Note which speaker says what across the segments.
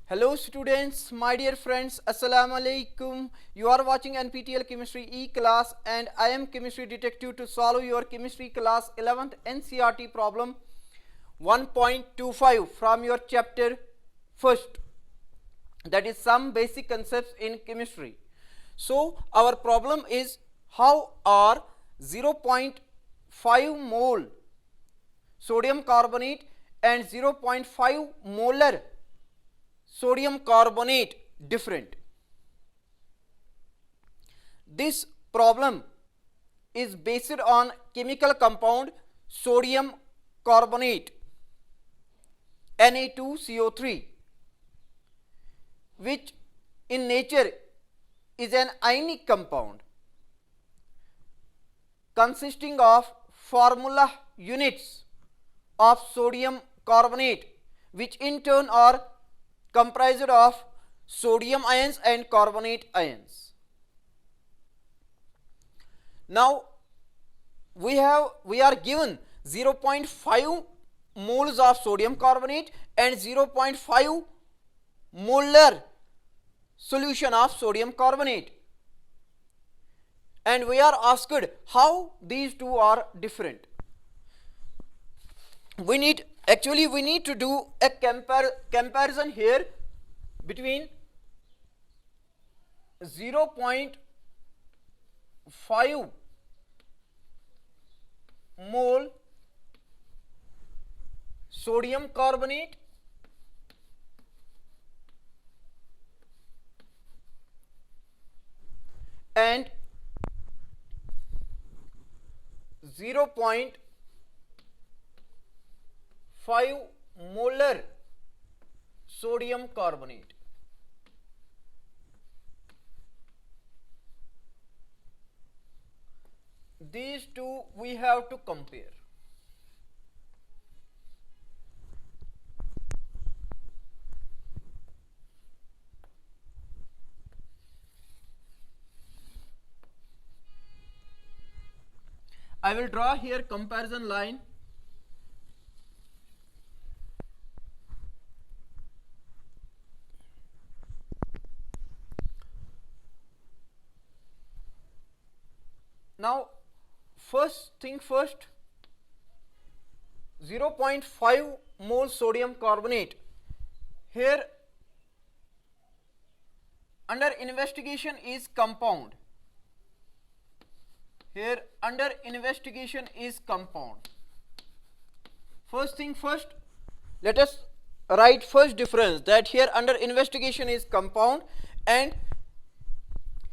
Speaker 1: Hello students, my dear friends, Assalamu alaikum. You are watching NPTEL Chemistry E-class and I am Chemistry Detective to solve your Chemistry class 11th NCERT problem 1.25 from your chapter first, that is some basic concepts in chemistry. So our problem is how are 0.5 mole sodium carbonate and 0.5 molar sodium carbonate different. This problem is based on chemical compound sodium carbonate Na2CO3, which in nature is an ionic compound consisting of formula units of sodium carbonate, which in turn are comprised of sodium ions and carbonate ions. Now we are given 0.5 moles of sodium carbonate and 0.5 molar solution of sodium carbonate, and we are asked how these two are different. We need to do a comparison here between 0.5 mole sodium carbonate and 0.5 molar sodium carbonate. These two we have to compare. I will draw here comparison line. Now first thing first, 0.5 mole sodium carbonate. Here under investigation is compound. Here under investigation is compound. First thing first, let us write first difference, that here under investigation is compound and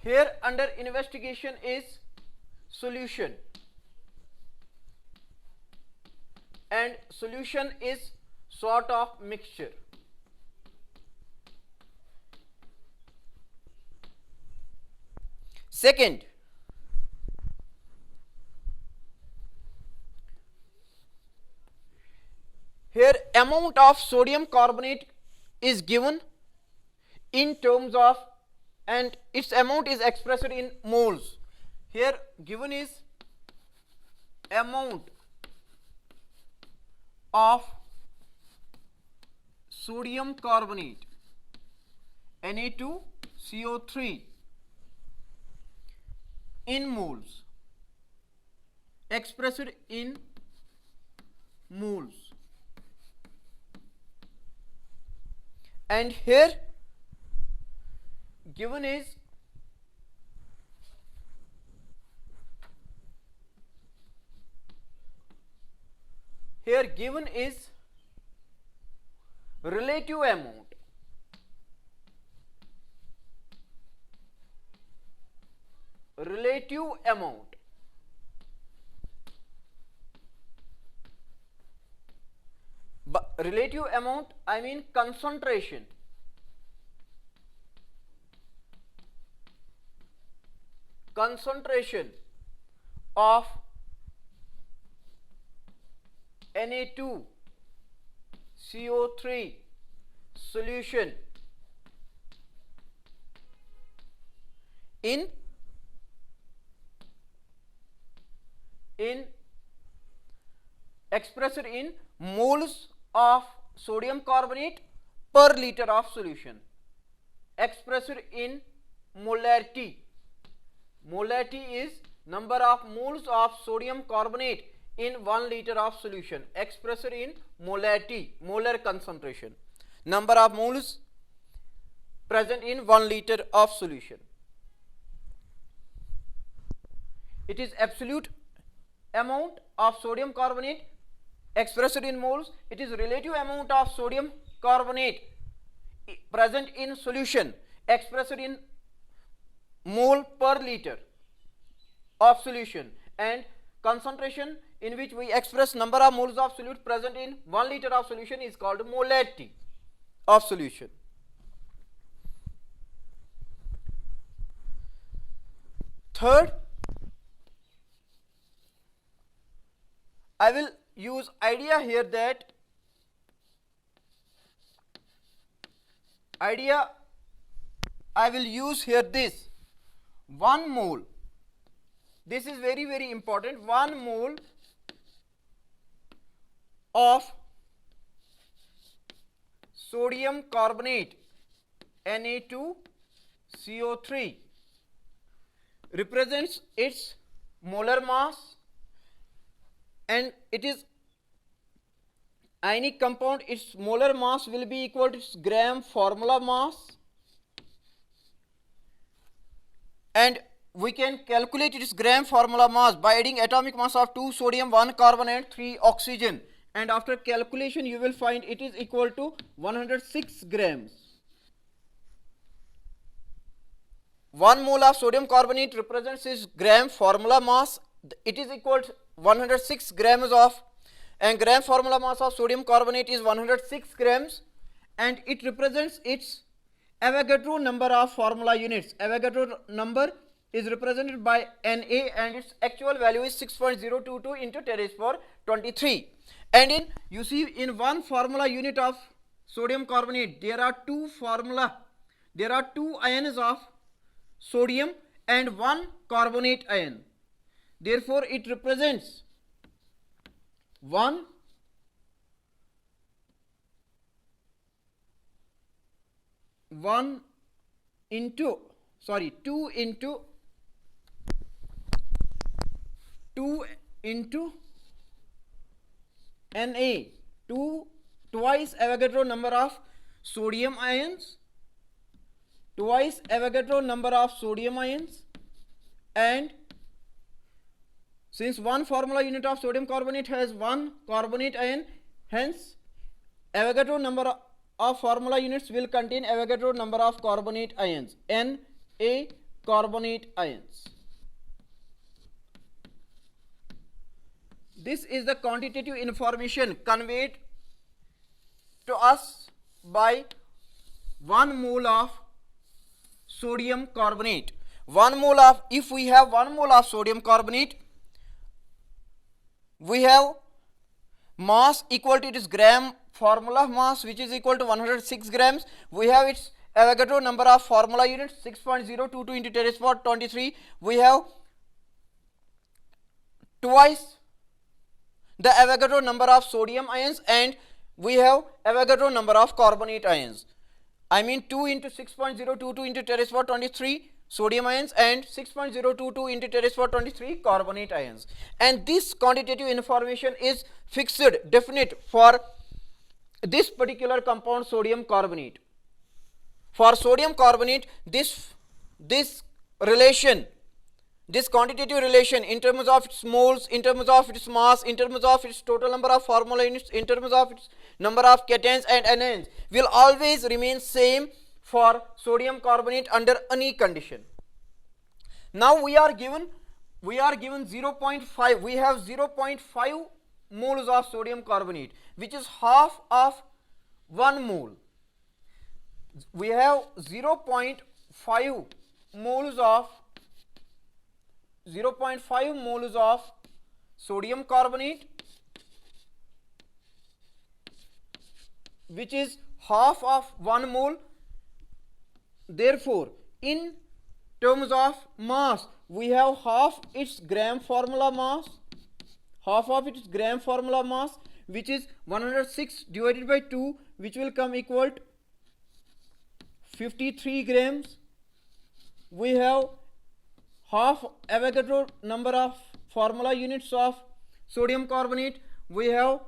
Speaker 1: here under investigation is solution, and solution is sort of mixture. Second, here amount of sodium carbonate is given in terms of, and its amount is expressed in moles. Here given is amount of sodium carbonate Na2CO3 in moles, expressed in moles, and here given is relative amount. Relative amount. But relative amount, I mean concentration. Concentration of Na2CO3 solution in expressed in moles of sodium carbonate per liter of solution expressed in molarity. Molarity is number of moles of sodium carbonate in 1 liter of solution expressed in molarity, molar concentration, number of moles present in 1 liter of solution. It is absolute amount of sodium carbonate expressed in moles. It is relative amount of sodium carbonate present in solution expressed in mole per liter of solution, and concentration in which we express number of moles of solute present in 1 liter of solution is called molarity of solution. Third, I will use idea here that I will use here this 1 mole. This is very, very important. 1 mole of sodium carbonate Na2CO3 represents its molar mass, and it is ionic compound. Its molar mass will be equal to its gram formula mass, and we can calculate its gram formula mass by adding atomic mass of 2 sodium, 1 carbon and 3 oxygen, and after calculation you will find it is equal to 106 grams. 1 mole of sodium carbonate represents its gram formula mass. It is equal to 106 grams of, and gram formula mass of sodium carbonate is 106 grams, and it represents its Avogadro number of formula units. Avogadro number is represented by Na, and its actual value is 6.022 into 10 raised power 23. And in, you see, in 1 formula unit of sodium carbonate there are 2 ions of sodium and 1 carbonate ion. Therefore it represents 2 into Na, twice Avogadro number of sodium ions, and since 1 formula unit of sodium carbonate has 1 carbonate ion, hence Avogadro number of formula units will contain Avogadro number of carbonate ions, Na carbonate ions. This is the quantitative information conveyed to us by 1 mole of sodium carbonate. If we have 1 mole of sodium carbonate, we have mass equal to its gram formula mass, which is equal to 106 grams. We have its Avogadro number of formula units 6.022 into 10 raised power 23. We have twice the Avogadro number of sodium ions, and we have Avogadro number of carbonate ions. I mean 2 into 6.022 into 10 raised power 23 sodium ions and 6.022 into 10 raised power 23 carbonate ions. And this quantitative information is fixed, definite for this particular compound sodium carbonate. For sodium carbonate, this relation, this quantitative relation in terms of its moles, in terms of its mass, in terms of its total number of formula units, in terms of its number of cations and anions, will always remain same for sodium carbonate under any condition. Now we are given 0.5, we have 0.5 moles of sodium carbonate, which is half of 1 mole. We have 0.5 moles of sodium carbonate, which is half of 1 mole. Therefore, in terms of mass, we have half its gram formula mass, which is 106 divided by 2, which will come equal to 53 grams. We have half Avogadro number of formula units of sodium carbonate. We have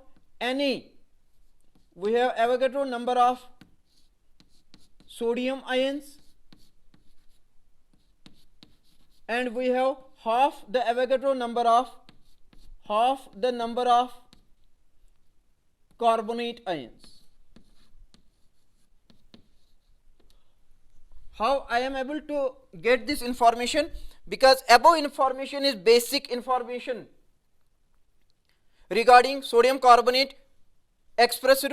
Speaker 1: Avogadro number of sodium ions, and we have half the Avogadro number of carbonate ions. How I am able to get this information? Because above information is basic information regarding sodium carbonate expressed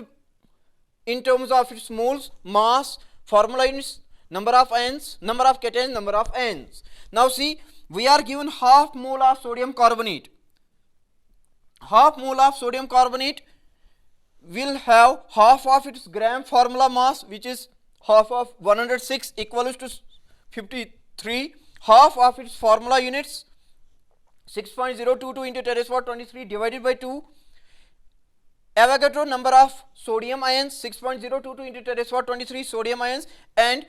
Speaker 1: in terms of its moles, mass, formula units, number of ions, number of cations, number of anions. Now see, we are given half mole of sodium carbonate. Half mole of sodium carbonate will have half of its gram formula mass, which is half of 106 equals to 53, half of its formula units 6.022 into 10 raised to 23 divided by 2, Avogadro number of sodium ions 6.022 into 10 raised to 23 sodium ions, and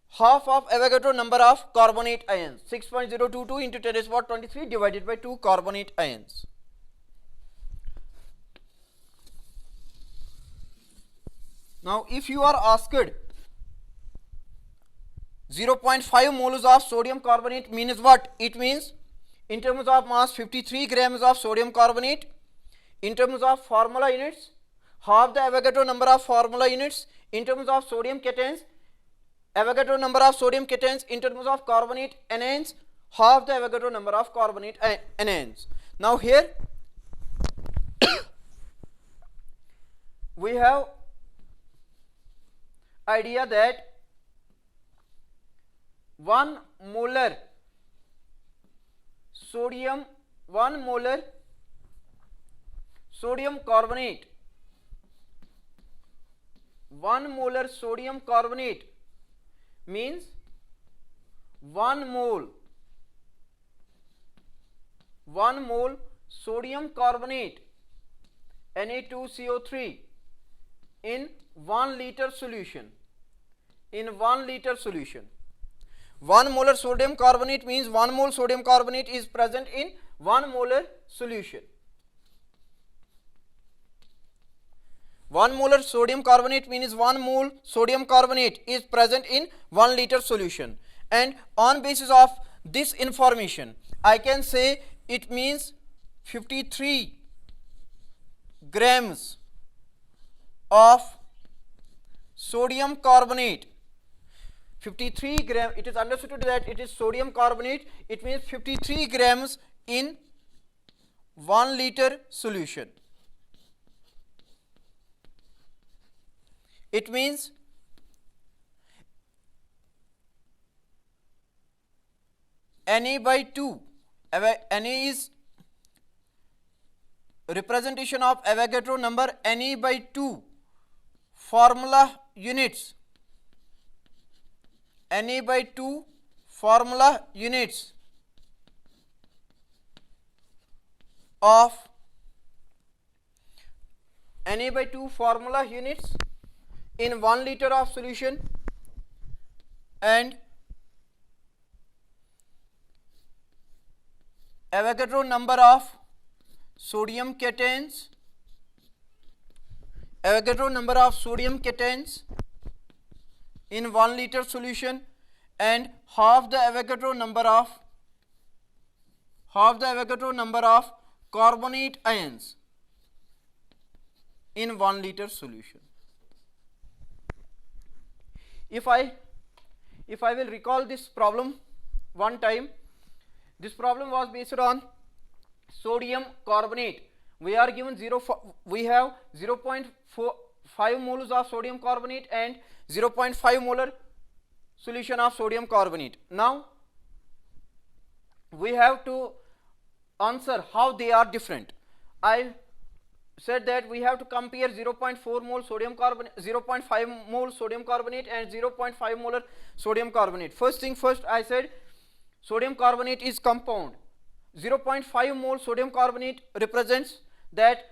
Speaker 1: half of Avogadro number of carbonate ions 6.022 into 10 raised to 23 divided by 2 carbonate ions. Now if you are asked 0.5 moles of sodium carbonate means what? It means in terms of mass 53 grams of sodium carbonate, in terms of formula units half the Avogadro number of formula units, in terms of sodium cations Avogadro number of sodium cations, in terms of carbonate anions half the Avogadro number of carbonate anions. Now here we have idea that 1 molar sodium carbonate, 1 molar sodium carbonate means 1 mole sodium carbonate Na2CO3 in 1 liter solution. 1 molar sodium carbonate means 1 mole sodium carbonate is present in 1 molar solution. 1 molar sodium carbonate means 1 mole sodium carbonate is present in 1 liter solution, and on basis of this information I can say it means 53 grams of sodium carbonate. 53 gram, it is understood that it is sodium carbonate, it means 53 grams in 1 liter solution. It means Na by 2, Na is representation of Avogadro number, Na by 2 formula units, Na by 2 formula units of Na by 2 formula units in 1 liter of solution, and Avogadro number of sodium cations, in 1 liter solution, and half the Avogadro number of carbonate ions in 1 liter solution. If I will recall this problem one time, this problem was based on sodium carbonate. We are given we have 0.5 moles of sodium carbonate and 0.5 molar solution of sodium carbonate. Now we have to answer how they are different. I said that we have to compare 0.4 mole sodium carbonate, 0.5 mole sodium carbonate and 0.5 molar sodium carbonate. First thing first, I said sodium carbonate is compound. 0.5 mole sodium carbonate represents that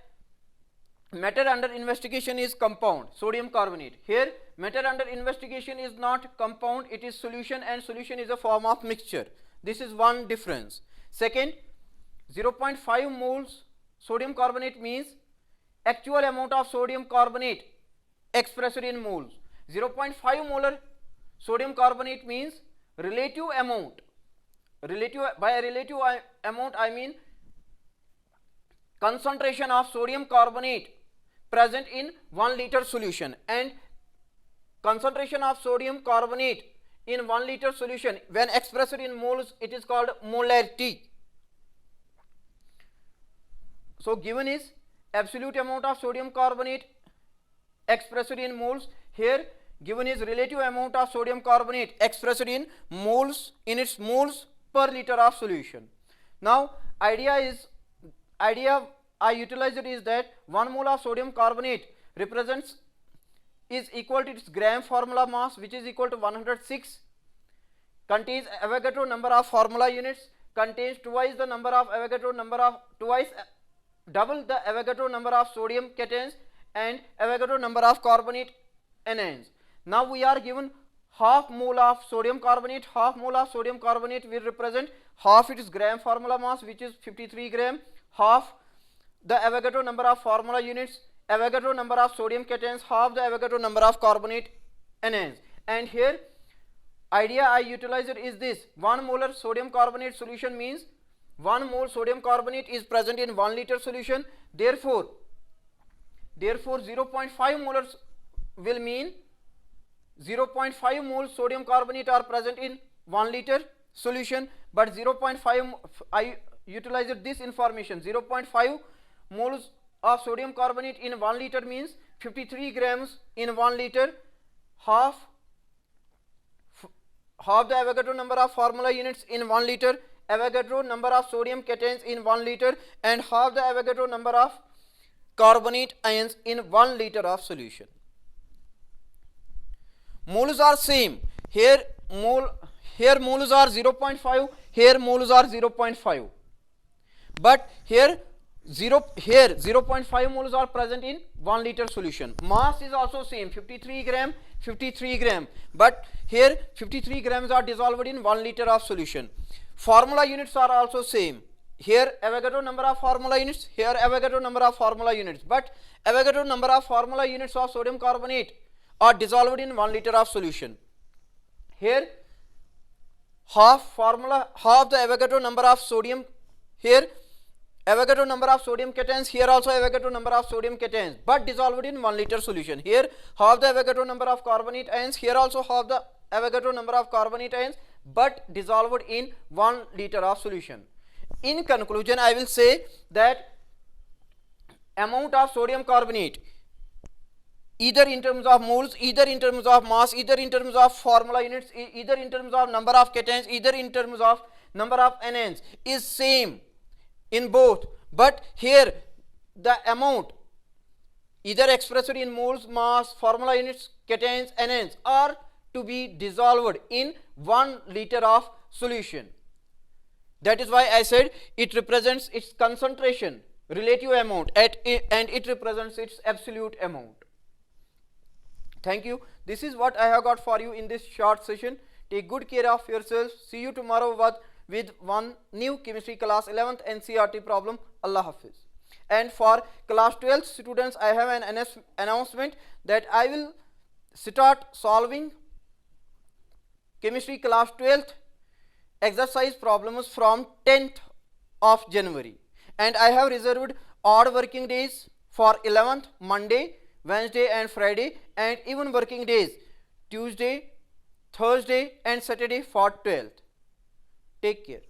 Speaker 1: matter under investigation is compound, sodium carbonate. Here matter under investigation is not compound, it is solution, and solution is a form of mixture. This is one difference. Second, 0.5 moles sodium carbonate means actual amount of sodium carbonate expressed in moles. 0.5 molar sodium carbonate means relative amount. By relative amount I mean concentration of sodium carbonate present in 1 liter solution, and concentration of sodium carbonate in 1 liter solution when expressed in moles, it is called molarity. So given is absolute amount of sodium carbonate expressed in moles, here given is relative amount of sodium carbonate expressed in moles, in its moles per liter of solution. Now idea I utilized is that 1 mole of sodium carbonate is equal to its gram formula mass, which is equal to 106, contains Avogadro number of formula units, contains twice the number of Avogadro number of double the Avogadro number of sodium cations and Avogadro number of carbonate anions. Now we are given half mole of sodium carbonate. Half mole of sodium carbonate will represent half its gram formula mass, which is 53 gram, half the Avogadro number of formula units, Avogadro number of sodium cations, half the Avogadro number of carbonate anions. And here idea I utilized is this: 1 molar sodium carbonate solution means 1 mole sodium carbonate is present in 1 liter solution. Therefore 0.5 molars will mean 0.5 moles sodium carbonate are present in 1 liter solution, but 0.5 I utilized this information. 0.5 moles of sodium carbonate in 1 liter means 53 grams in 1 liter, half the Avogadro number of formula units in 1 liter, Avogadro number of sodium cations in 1 liter, and half the Avogadro number of carbonate ions in 1 liter of solution. Moles are same. Here moles are 0.5, here moles are 0.5, but here 0.5 moles are present in 1 liter solution. Mass is also same, 53 gram, but here 53 grams are dissolved in 1 liter of solution. Formula units are also same. Here Avogadro number of formula units, here Avogadro number of formula units, but Avogadro number of formula units of sodium carbonate are dissolved in 1 liter of solution. Here half the Avogadro number of sodium, here Avogadro number of sodium cations, here also Avogadro number of sodium cations, but dissolved in 1 liter solution. Here half the Avogadro number of carbonate ions, here also half the Avogadro number of carbonate ions, but dissolved in 1 liter of solution. In conclusion, I will say that amount of sodium carbonate, either in terms of moles, either in terms of mass, either in terms of formula units, either in terms of number of cations, either in terms of number of anions, is same in both, but here the amount either expressed in moles, mass, formula units, cations, anions are to be dissolved in 1 liter of solution. That is why I said it represents its concentration, relative amount, and it represents its absolute amount. Thank you. This is what I have got for you in this short session. Take good care of yourselves. See you tomorrow with one new chemistry class 11th NCERT problem. Allah Hafiz. And for class 12 students, I have an announcement that I will start solving chemistry class 12th exercise problems from 10th of January, and I have reserved odd working days for 11th, Monday, Wednesday and Friday, and even working days Tuesday, Thursday and Saturday for 12th. Take care.